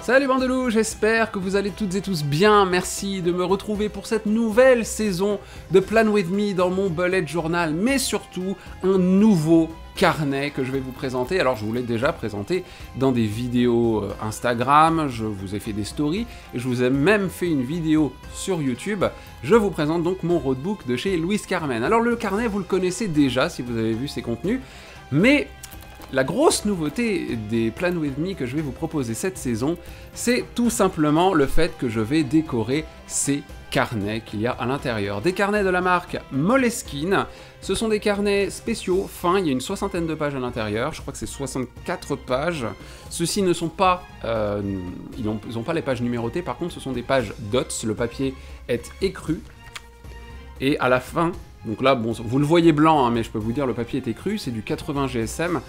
Salut bande de loups, j'espère que vous allez toutes et tous bien, merci de me retrouver pour cette nouvelle saison de Plan With Me dans mon bullet journal, mais surtout un nouveau carnet que je vais vous présenter. Alors je vous l'ai déjà présenté dans des vidéos Instagram, je vous ai fait des stories, et je vous ai même fait une vidéo sur YouTube. Je vous présente donc mon roadbook de chez Louis Carmen. Alors le carnet, vous le connaissez déjà si vous avez vu ses contenus, mais la grosse nouveauté des Plan With Me que je vais vous proposer cette saison, c'est tout simplement le fait que je vais décorer ces carnets qu'il y a à l'intérieur. Des carnets de la marque Moleskine. Ce sont des carnets spéciaux, fins, il y a une soixantaine de pages à l'intérieur, je crois que c'est 64 pages. Ceux-ci ne sont pas, ils n'ont pas les pages numérotées, par contre ce sont des pages dots, le papier est écru. Et à la fin, donc là, bon, vous le voyez blanc, hein, mais je peux vous dire le papier est écru, c'est du 80 GSM,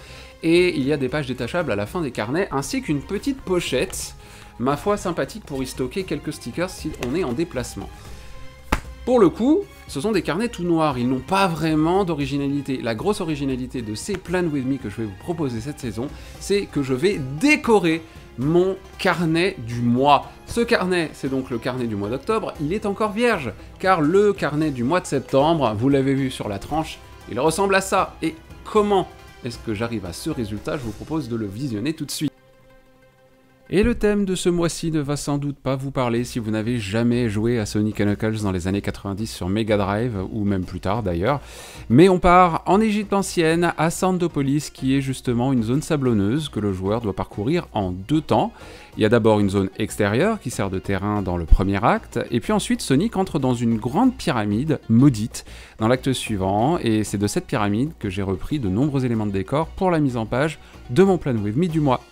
et il y a des pages détachables à la fin des carnets, ainsi qu'une petite pochette, ma foi sympathique pour y stocker quelques stickers si on est en déplacement. Pour le coup, ce sont des carnets tout noirs, ils n'ont pas vraiment d'originalité. La grosse originalité de ces Plan With Me que je vais vous proposer cette saison, c'est que je vais décorer mon carnet du mois. Ce carnet, c'est donc le carnet du mois d'octobre, il est encore vierge, car le carnet du mois de septembre, vous l'avez vu sur la tranche, il ressemble à ça. Et comment est-ce que j'arrive à ce résultat? Je vous propose de le visionner tout de suite. Et le thème de ce mois-ci ne va sans doute pas vous parler si vous n'avez jamais joué à Sonic & Knuckles dans les années 90 sur Mega Drive, ou même plus tard d'ailleurs. Mais on part en Égypte ancienne, à Sandopolis, qui est justement une zone sablonneuse que le joueur doit parcourir en deux temps. Il y a d'abord une zone extérieure qui sert de terrain dans le premier acte, et puis ensuite Sonic entre dans une grande pyramide maudite dans l'acte suivant, et c'est de cette pyramide que j'ai repris de nombreux éléments de décor pour la mise en page de mon Plan With Me du mois.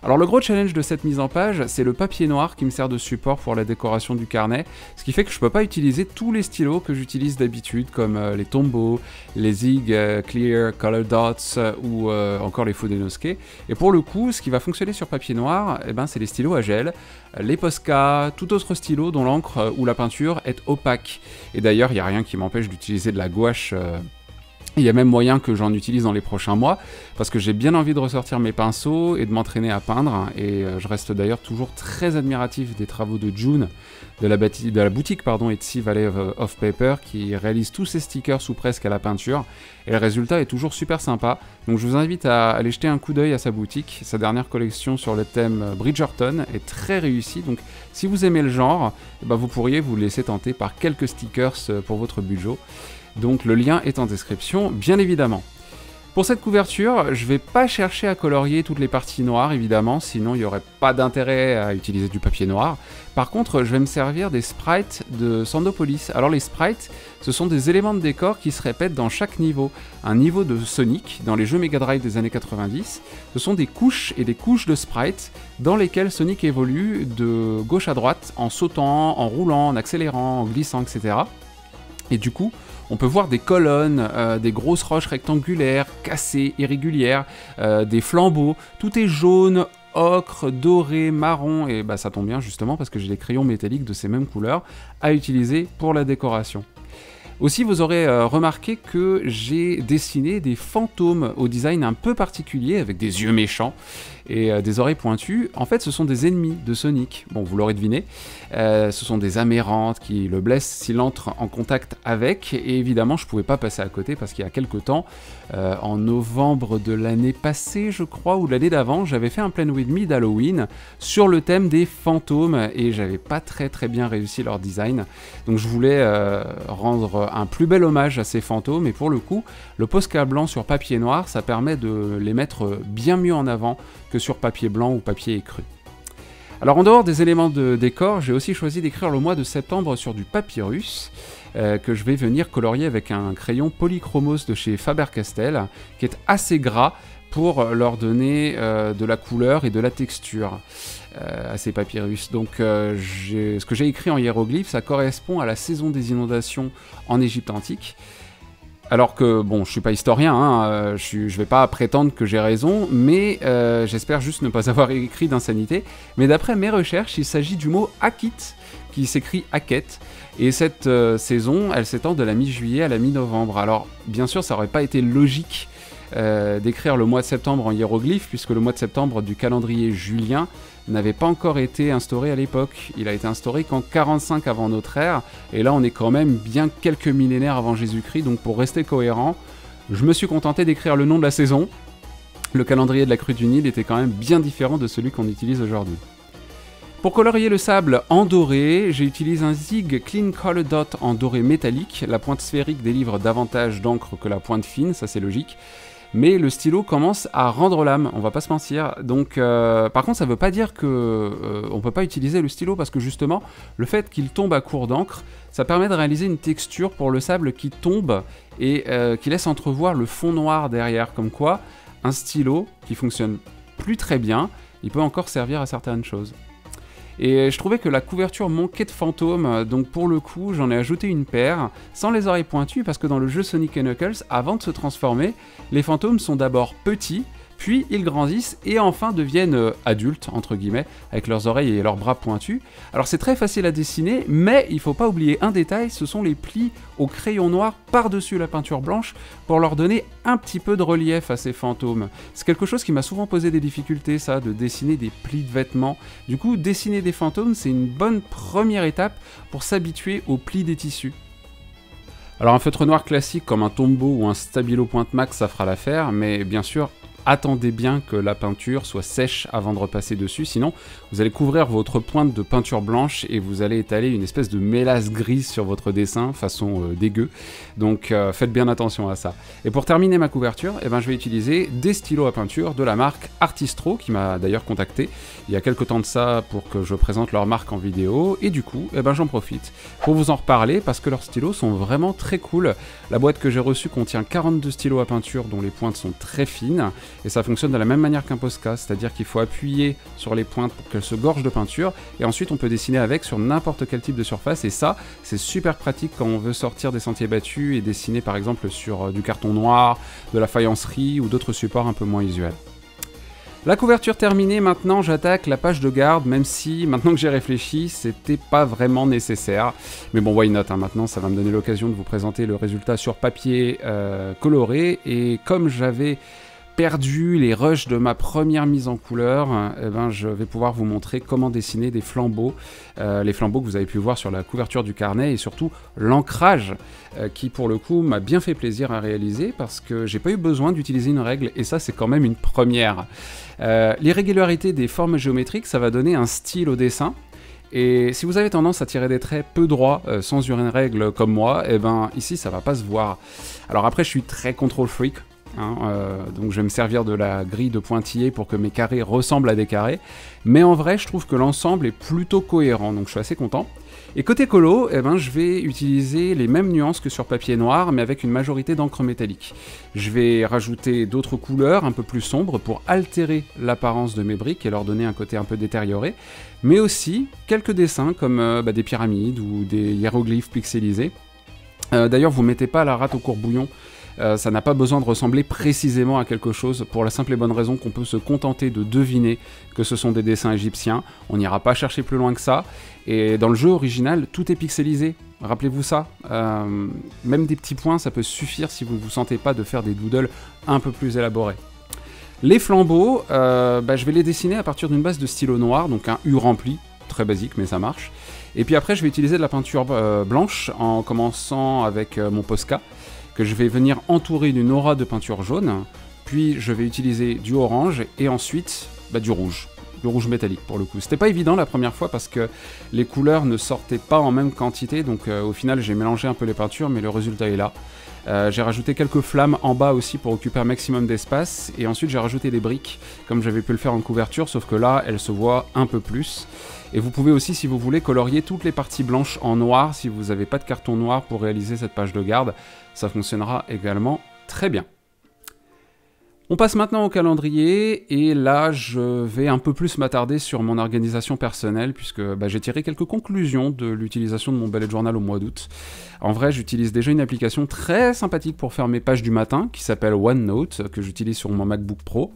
Alors le gros challenge de cette mise en page, c'est le papier noir qui me sert de support pour la décoration du carnet, ce qui fait que je peux pas utiliser tous les stylos que j'utilise d'habitude, comme les Tombow, les Zig Clear Color Dots ou encore les Fudenosuke. Et pour le coup, ce qui va fonctionner sur papier noir, eh ben, c'est les stylos à gel, les Posca, tout autre stylo dont l'encre ou la peinture est opaque. Et d'ailleurs, il n'y a rien qui m'empêche d'utiliser de la gouache. Il y a même moyen que j'en utilise dans les prochains mois, parce que j'ai bien envie de ressortir mes pinceaux et de m'entraîner à peindre, et je reste d'ailleurs toujours très admiratif des travaux de June, de la boutique Etsy Valley of Paper, qui réalise tous ses stickers ou presque à la peinture, et le résultat est toujours super sympa. Donc je vous invite à aller jeter un coup d'œil à sa boutique. Sa dernière collection sur le thème Bridgerton est très réussie, donc si vous aimez le genre, vous pourriez vous laisser tenter par quelques stickers pour votre budget. Donc le lien est en description, bien évidemment. Pour cette couverture, je vais pas chercher à colorier toutes les parties noires, évidemment, sinon il n'y aurait pas d'intérêt à utiliser du papier noir. Par contre, je vais me servir des sprites de Sandopolis. Alors les sprites, ce sont des éléments de décor qui se répètent dans chaque niveau. Un niveau de Sonic, dans les jeux Mega Drive des années 90, ce sont des couches et des couches de sprites dans lesquelles Sonic évolue de gauche à droite, en sautant, en roulant, en accélérant, en glissant, etc. Et du coup, on peut voir des colonnes, des grosses roches rectangulaires, cassées, irrégulières, des flambeaux. Tout est jaune, ocre, doré, marron, et ça tombe bien justement parce que j'ai des crayons métalliques de ces mêmes couleurs à utiliser pour la décoration. Aussi, vous aurez remarqué que j'ai dessiné des fantômes au design un peu particulier, avec des yeux méchants et des oreilles pointues. En fait, ce sont des ennemis de Sonic. Bon, vous l'aurez deviné. Ce sont des amérantes qui le blessent s'il entre en contact avec. Et évidemment, je ne pouvais pas passer à côté parce qu'il y a quelques temps, en novembre de l'année passée, je crois, ou l'année d'avant, j'avais fait un Plan With Me d'Halloween sur le thème des fantômes et j'avais pas très bien réussi leur design. Donc je voulais rendre un plus bel hommage à ces fantômes, et pour le coup, le Posca blanc sur papier noir, ça permet de les mettre bien mieux en avant que sur papier blanc ou papier écru. Alors en dehors des éléments de décor, j'ai aussi choisi d'écrire le mois de septembre sur du papyrus, que je vais venir colorier avec un crayon polychromos de chez Faber-Castell, qui est assez gras pour leur donner de la couleur et de la texture à ces papyrus. Donc ce que j'ai écrit en hiéroglyphes, ça correspond à la saison des inondations en Égypte antique. Alors que, bon, je suis pas historien, hein, je vais pas prétendre que j'ai raison, mais j'espère juste ne pas avoir écrit d'insanité. Mais d'après mes recherches, il s'agit du mot Akit, qui s'écrit Aket, et cette saison, elle s'étend de la mi-juillet à la mi-novembre. Alors, bien sûr, ça aurait pas été logique d'écrire le mois de septembre en hiéroglyphes, puisque le mois de septembre du calendrier julien n'avait pas encore été instauré à l'époque. Il a été instauré qu'en 45 avant notre ère, et là on est quand même bien quelques millénaires avant Jésus-Christ, donc pour rester cohérent, je me suis contenté d'écrire le nom de la saison. Le calendrier de la crue du Nil était quand même bien différent de celui qu'on utilise aujourd'hui. Pour colorier le sable en doré, j'utilise un Zig Clean Color Dot en doré métallique. La pointe sphérique délivre davantage d'encre que la pointe fine, ça c'est logique. Mais le stylo commence à rendre l'âme, on va pas se mentir. Donc, par contre, ça veut pas dire que on peut pas utiliser le stylo, parce que justement, le fait qu'il tombe à court d'encre, ça permet de réaliser une texture pour le sable qui tombe et qui laisse entrevoir le fond noir derrière. Comme quoi, un stylo qui fonctionne plus très bien, il peut encore servir à certaines choses. Et je trouvais que la couverture manquait de fantômes, donc pour le coup j'en ai ajouté une paire, sans les oreilles pointues, parce que dans le jeu Sonic & Knuckles, avant de se transformer, les fantômes sont d'abord petits, puis ils grandissent et enfin deviennent adultes, entre guillemets, avec leurs oreilles et leurs bras pointus. Alors c'est très facile à dessiner, mais il faut pas oublier un détail, ce sont les plis au crayon noir par-dessus la peinture blanche, pour leur donner un petit peu de relief à ces fantômes. C'est quelque chose qui m'a souvent posé des difficultés, ça, de dessiner des plis de vêtements. Du coup, dessiner des fantômes, c'est une bonne première étape pour s'habituer aux plis des tissus. Alors un feutre noir classique comme un Tombow ou un Stabilo Point Max, ça fera l'affaire, mais bien sûr, attendez bien que la peinture soit sèche avant de repasser dessus, sinon vous allez couvrir votre pointe de peinture blanche et vous allez étaler une espèce de mélasse grise sur votre dessin, façon dégueu. Donc faites bien attention à ça. Et pour terminer ma couverture, je vais utiliser des stylos à peinture de la marque Artistro, qui m'a d'ailleurs contacté il y a quelques temps de ça pour que je présente leur marque en vidéo, et du coup, j'en profite pour vous en reparler parce que leurs stylos sont vraiment très cool. La boîte que j'ai reçue contient 42 stylos à peinture dont les pointes sont très fines, et ça fonctionne de la même manière qu'un Posca, c'est-à-dire qu'il faut appuyer sur les pointes pour qu'elles se gorgent de peinture, et ensuite on peut dessiner avec sur n'importe quel type de surface, et ça, c'est super pratique quand on veut sortir des sentiers battus et dessiner par exemple sur du carton noir, de la faïencerie ou d'autres supports un peu moins usuels. La couverture terminée, maintenant j'attaque la page de garde, même si, maintenant que j'ai réfléchi, c'était pas vraiment nécessaire. Mais bon, why not, hein, maintenant ça va me donner l'occasion de vous présenter le résultat sur papier coloré, et comme j'avais perdu les rushs de ma première mise en couleur, je vais pouvoir vous montrer comment dessiner des flambeaux, les flambeaux que vous avez pu voir sur la couverture du carnet, et surtout l'ancrage qui pour le coup m'a bien fait plaisir à réaliser parce que j'ai pas eu besoin d'utiliser une règle, et ça c'est quand même une première. L'irrégularité des formes géométriques, ça va donner un style au dessin. Et si vous avez tendance à tirer des traits peu droits sans une règle comme moi, ici ça va pas se voir. Alors après je suis très control freak, donc je vais me servir de la grille de pointillés pour que mes carrés ressemblent à des carrés, mais en vrai je trouve que l'ensemble est plutôt cohérent, donc je suis assez content. Et côté colo, je vais utiliser les mêmes nuances que sur papier noir, mais avec une majorité d'encre métallique. Je vais rajouter d'autres couleurs un peu plus sombres pour altérer l'apparence de mes briques et leur donner un côté un peu détérioré, mais aussi quelques dessins comme des pyramides ou des hiéroglyphes pixelisés. D'ailleurs, vous mettez pas la rate au courbouillon. Ça n'a pas besoin de ressembler précisément à quelque chose, pour la simple et bonne raison qu'on peut se contenter de deviner que ce sont des dessins égyptiens. On n'ira pas chercher plus loin que ça. Et dans le jeu original, tout est pixelisé. Rappelez-vous ça. Même des petits points, ça peut suffire si vous ne vous sentez pas de faire des doodles un peu plus élaborés. Les flambeaux, je vais les dessiner à partir d'une base de stylo noir, donc un U rempli, très basique mais ça marche. Et puis après, je vais utiliser de la peinture blanche en commençant avec mon Posca, que je vais venir entourer d'une aura de peinture jaune, puis je vais utiliser du orange et ensuite du rouge métallique pour le coup. C'était pas évident la première fois parce que les couleurs ne sortaient pas en même quantité, donc au final j'ai mélangé un peu les peintures, mais le résultat est là. J'ai rajouté quelques flammes en bas aussi pour occuper un maximum d'espace, et ensuite j'ai rajouté des briques comme j'avais pu le faire en couverture, sauf que là elles se voient un peu plus. Et vous pouvez aussi, si vous voulez, colorier toutes les parties blanches en noir si vous n'avez pas de carton noir pour réaliser cette page de garde. Ça fonctionnera également très bien. On passe maintenant au calendrier, et là je vais un peu plus m'attarder sur mon organisation personnelle, puisque j'ai tiré quelques conclusions de l'utilisation de mon bullet journal au mois d'août. En vrai, j'utilise déjà une application très sympathique pour faire mes pages du matin, qui s'appelle OneNote, que j'utilise sur mon MacBook Pro.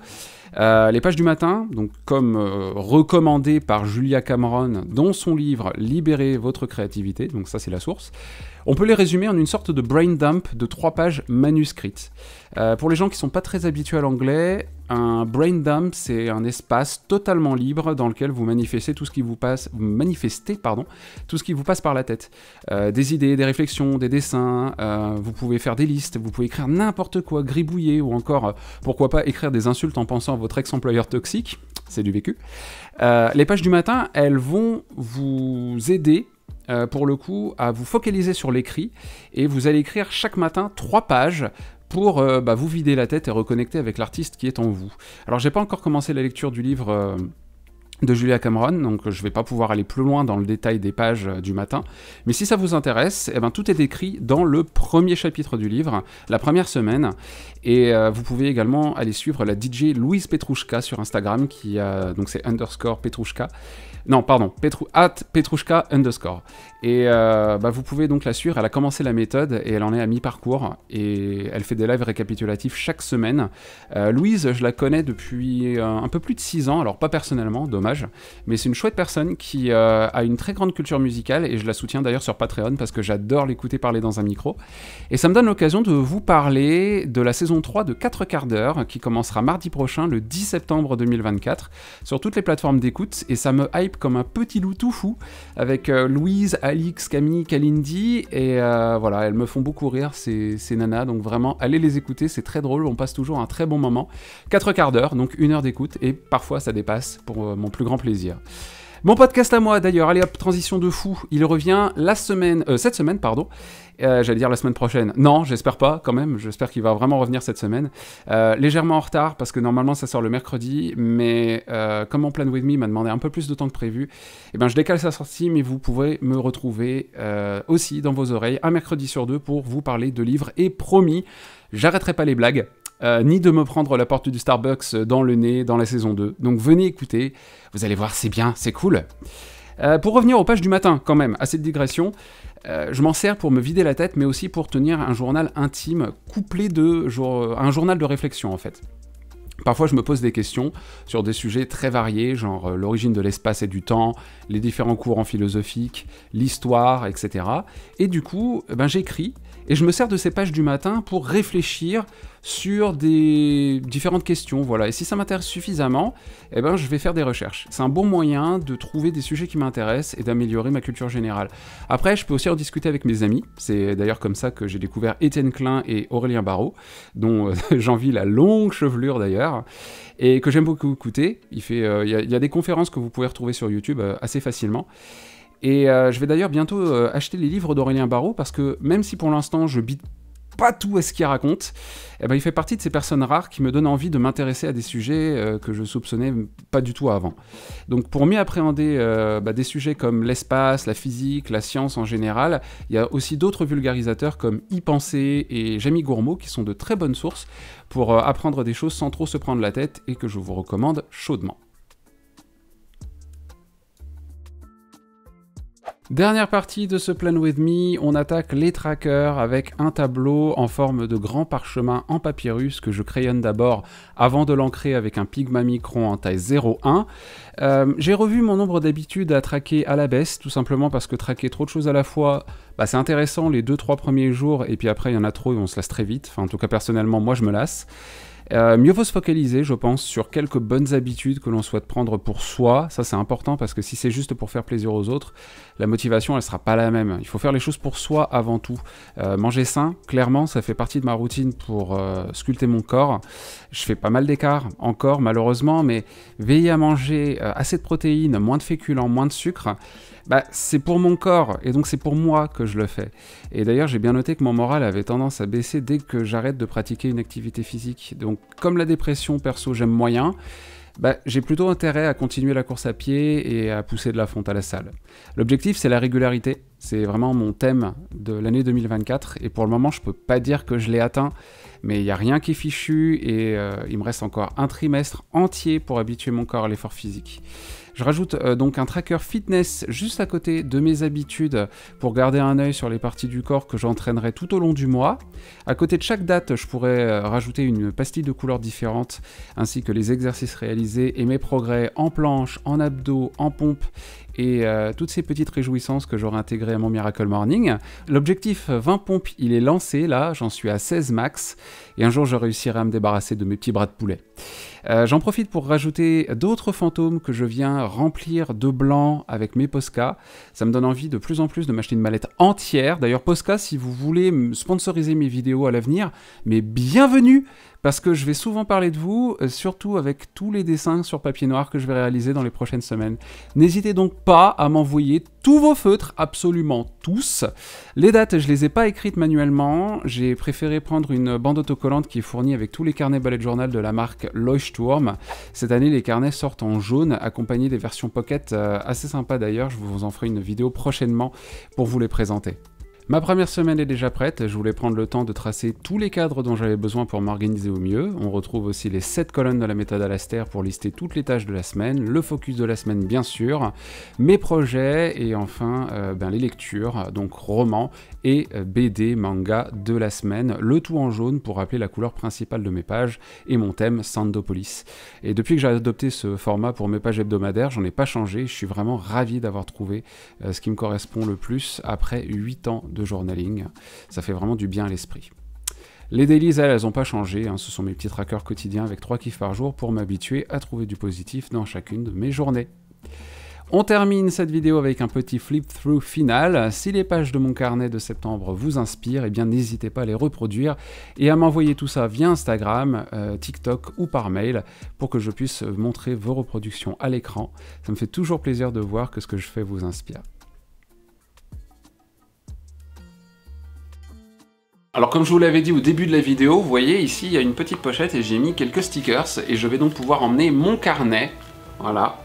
Les pages du matin, donc comme recommandé par Julia Cameron dans son livre « Libérez votre créativité », donc ça c'est la source, on peut les résumer en une sorte de brain dump de 3 pages manuscrites. Pour les gens qui ne sont pas très habitués à l'anglais, un brain dump, c'est un espace totalement libre dans lequel vous manifestez tout ce qui vous passe, tout ce qui vous passe par la tête. Des idées, des réflexions, des dessins, vous pouvez faire des listes, vous pouvez écrire n'importe quoi, gribouiller, ou encore, pourquoi pas, écrire des insultes en pensant à votre ex-employeur toxique, c'est du vécu. Les pages du matin, elles vont vous aider pour le coup, à vous focaliser sur l'écrit, et vous allez écrire chaque matin 3 pages pour vous vider la tête et reconnecter avec l'artiste qui est en vous. Alors j'ai pas encore commencé la lecture du livre de Julia Cameron, donc je vais pas pouvoir aller plus loin dans le détail des pages du matin, mais si ça vous intéresse, tout est écrit dans le premier chapitre du livre, la première semaine, et vous pouvez également aller suivre la DJ Louise Petrouchka sur Instagram, qui a, donc c'est _Petrouchka, non, pardon, @Petrouchka_. Et vous pouvez donc la suivre, elle a commencé la méthode et elle en est à mi-parcours. Et elle fait des lives récapitulatifs chaque semaine. Louise, je la connais depuis un peu plus de 6 ans, alors pas personnellement, dommage. Mais c'est une chouette personne qui a une très grande culture musicale et je la soutiens d'ailleurs sur Patreon parce que j'adore l'écouter parler dans un micro. Et ça me donne l'occasion de vous parler de la saison 3 de 4 quarts d'heure qui commencera mardi prochain, le 10 septembre 2024, sur toutes les plateformes d'écoute. Et ça me hype comme un petit loup tout fou, avec Louise, Alix, Camille, Kalindi, et voilà, elles me font beaucoup rire, ces nanas, donc vraiment, allez les écouter, c'est très drôle, on passe toujours un très bon moment. 4 quarts d'heure, donc 1 heure d'écoute, et parfois ça dépasse, pour mon plus grand plaisir. Mon podcast à moi, d'ailleurs, allez hop, transition de fou, il revient cette semaine, pardon. J'allais dire la semaine prochaine. Non, j'espère pas, quand même. J'espère qu'il va vraiment revenir cette semaine. Légèrement en retard, parce que normalement, ça sort le mercredi. Mais comme mon Plan With Me m'a demandé un peu plus de temps que prévu, je décale sa sortie, mais vous pourrez me retrouver aussi dans vos oreilles, un mercredi sur 2, pour vous parler de livres. Et promis, j'arrêterai pas les blagues. Ni de me prendre la porte du Starbucks dans le nez dans la saison 2. Donc venez écouter, vous allez voir, c'est bien, c'est cool. Pour revenir aux pages du matin, quand même, à cette digression, je m'en sers pour me vider la tête, mais aussi pour tenir un journal intime couplé un journal de réflexion, en fait. Parfois, je me pose des questions sur des sujets très variés, genre l'origine de l'espace et du temps, les différents courants philosophiques, l'histoire, etc. Et du coup, j'écris, et je me sers de ces pages du matin pour réfléchir sur des différentes questions, voilà. Et si ça m'intéresse suffisamment, je vais faire des recherches. C'est un bon moyen de trouver des sujets qui m'intéressent et d'améliorer ma culture générale. Après, je peux aussi en discuter avec mes amis. C'est d'ailleurs comme ça que j'ai découvert Étienne Klein et Aurélien Barraud, dont j'envie la longue chevelure d'ailleurs, et que j'aime beaucoup écouter. Il y a des conférences que vous pouvez retrouver sur YouTube assez facilement. Et je vais d'ailleurs bientôt acheter les livres d'Aurélien Barraud, parce que même si pour l'instant je bite pas tout à ce qu'il raconte, il fait partie de ces personnes rares qui me donnent envie de m'intéresser à des sujets que je soupçonnais pas du tout avant. Donc pour mieux appréhender des sujets comme l'espace, la physique, la science en général, il y a aussi d'autres vulgarisateurs comme YPenser et Jamie Gourmaud qui sont de très bonnes sources pour apprendre des choses sans trop se prendre la tête et que je vous recommande chaudement. Dernière partie de ce Plan With Me, on attaque les trackers avec un tableau en forme de grand parchemin en papyrus que je crayonne d'abord avant de l'ancrer avec un Pigma Micron en taille 0,1. J'ai revu mon nombre d'habitudes à tracker à la baisse, tout simplement parce que traquer trop de choses à la fois, c'est intéressant les 2-3 premiers jours, et puis après il y en a trop et on se lasse très vite. Enfin, en tout cas personnellement, moi je me lasse. Mieux vaut se focaliser, je pense, sur quelques bonnes habitudes que l'on souhaite prendre pour soi. Ça, c'est important, parce que si c'est juste pour faire plaisir aux autres, la motivation, elle sera pas la même. Il faut faire les choses pour soi avant tout. Manger sain, clairement, ça fait partie de ma routine pour sculpter mon corps. Je fais pas mal d'écart, encore, malheureusement, mais veiller à manger assez de protéines, moins de féculents, moins de sucre, c'est pour mon corps, et donc c'est pour moi que je le fais. Et d'ailleurs, j'ai bien noté que mon moral avait tendance à baisser dès que j'arrête de pratiquer une activité physique. Donc, comme la dépression, perso, j'aime moyen, j'ai plutôt intérêt à continuer la course à pied et à pousser de la fonte à la salle. L'objectif, c'est la régularité. C'est vraiment mon thème de l'année 2024, et pour le moment, je peux pas dire que je l'ai atteint, mais il n'y a rien qui est fichu, et il me reste encore un trimestre entier pour habituer mon corps à l'effort physique. Je rajoute donc un tracker fitness juste à côté de mes habitudes pour garder un œil sur les parties du corps que j'entraînerai tout au long du mois. À côté de chaque date, je pourrais rajouter une pastille de couleurs différentes ainsi que les exercices réalisés et mes progrès en planche, en abdos, en pompe et toutes ces petites réjouissances que j'aurai intégrées à mon Miracle Morning. L'objectif 20 pompes, il est lancé là, j'en suis à 16 max, et un jour je réussirai à me débarrasser de mes petits bras de poulet. J'en profite pour rajouter d'autres fantômes que je viens remplir de blanc avec mes Posca. Ça me donne envie de plus en plus de m'acheter une mallette entière. D'ailleurs Posca, si vous voulez sponsoriser mes vidéos à l'avenir, mais bienvenue, parce que je vais souvent parler de vous, surtout avec tous les dessins sur papier noir que je vais réaliser dans les prochaines semaines. N'hésitez donc pas à m'envoyer tous vos feutres, absolument tous. Les dates, je les ai pas écrites manuellement, j'ai préféré prendre une bande autocollante qui est fournie avec tous les carnets bullet journal de la marque Leuchtturm. Cette année, les carnets sortent en jaune, accompagnés des versions pocket assez sympas d'ailleurs, je vous en ferai une vidéo prochainement pour vous les présenter. Ma première semaine est déjà prête, je voulais prendre le temps de tracer tous les cadres dont j'avais besoin pour m'organiser au mieux. On retrouve aussi les 7 colonnes de la méthode Alastair pour lister toutes les tâches de la semaine, le focus de la semaine bien sûr, mes projets et enfin les lectures, donc romans et BD, manga de la semaine, le tout en jaune pour rappeler la couleur principale de mes pages et mon thème Sandopolis. Et depuis que j'ai adopté ce format pour mes pages hebdomadaires, j'en ai pas changé, je suis vraiment ravi d'avoir trouvé ce qui me correspond le plus après 8 ans de journaling. Ça fait vraiment du bien à l'esprit. Les dailies, elles n'ont pas changé, hein. Ce sont mes petits trackers quotidiens avec 3 kiffs par jour pour m'habituer à trouver du positif dans chacune de mes journées. On termine cette vidéo avec un petit flip-through final. Si les pages de mon carnet de septembre vous inspirent, eh bien n'hésitez pas à les reproduire et à m'envoyer tout ça via Instagram, TikTok ou par mail pour que je puisse montrer vos reproductions à l'écran. Ça me fait toujours plaisir de voir que ce que je fais vous inspire. Alors comme je vous l'avais dit au début de la vidéo, vous voyez ici il y a une petite pochette et j'ai mis quelques stickers et je vais donc pouvoir emmener mon carnet, voilà,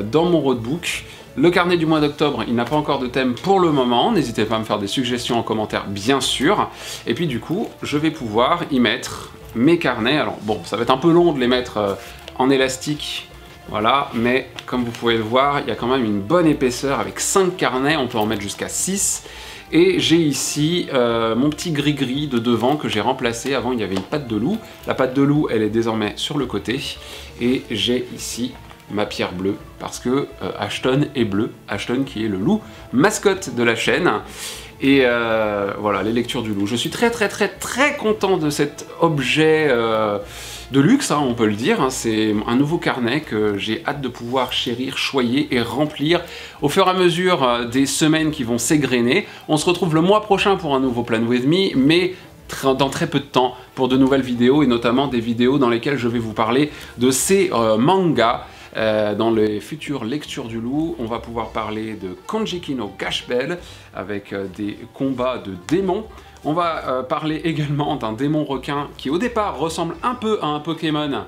dans mon roadbook. Le carnet du mois d'octobre, il n'a pas encore de thème pour le moment, n'hésitez pas à me faire des suggestions en commentaire bien sûr. Et puis du coup, je vais pouvoir y mettre mes carnets. Alors bon, ça va être un peu long de les mettre en élastique, voilà, mais comme vous pouvez le voir, il y a quand même une bonne épaisseur avec 5 carnets, on peut en mettre jusqu'à 6. Et j'ai ici mon petit gris-gris de devant que j'ai remplacé. Avant, il y avait une patte de loup. La patte de loup, elle est désormais sur le côté. Et j'ai ici ma pierre bleue parce que Ashton est bleu. Ashton qui est le loup mascotte de la chaîne. Et voilà, les lectures du loup. Je suis très content de cet objet de luxe, hein, on peut le dire. Hein. C'est un nouveau carnet que j'ai hâte de pouvoir chérir, choyer et remplir au fur et à mesure des semaines qui vont s'égrener. On se retrouve le mois prochain pour un nouveau Plan With Me, mais dans très peu de temps pour de nouvelles vidéos, et notamment des vidéos dans lesquelles je vais vous parler de ces mangas. Dans les futures lectures du loup, on va pouvoir parler de Kanjiki no Gash Bell avec des combats de démons. On va parler également d'un démon requin qui au départ ressemble un peu à un Pokémon,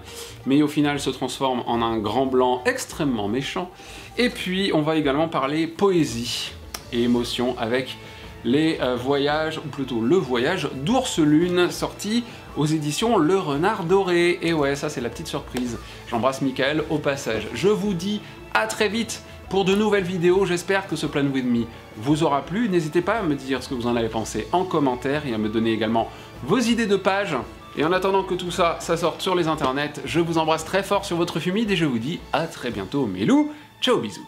mais au final se transforme en un grand blanc extrêmement méchant. Et puis on va également parler poésie et émotion avec les voyages, ou plutôt le voyage d'Ours Lune, sorti aux éditions Le Renard Doré. Et ouais, ça c'est la petite surprise. J'embrasse Michael au passage. Je vous dis à très vite pour de nouvelles vidéos. J'espère que ce Plan With Me vous aura plu. N'hésitez pas à me dire ce que vous en avez pensé en commentaire et à me donner également vos idées de pages. Et en attendant que tout ça, sorte sur les internets, je vous embrasse très fort sur votre fumide et je vous dis à très bientôt mes loups. Ciao, bisous.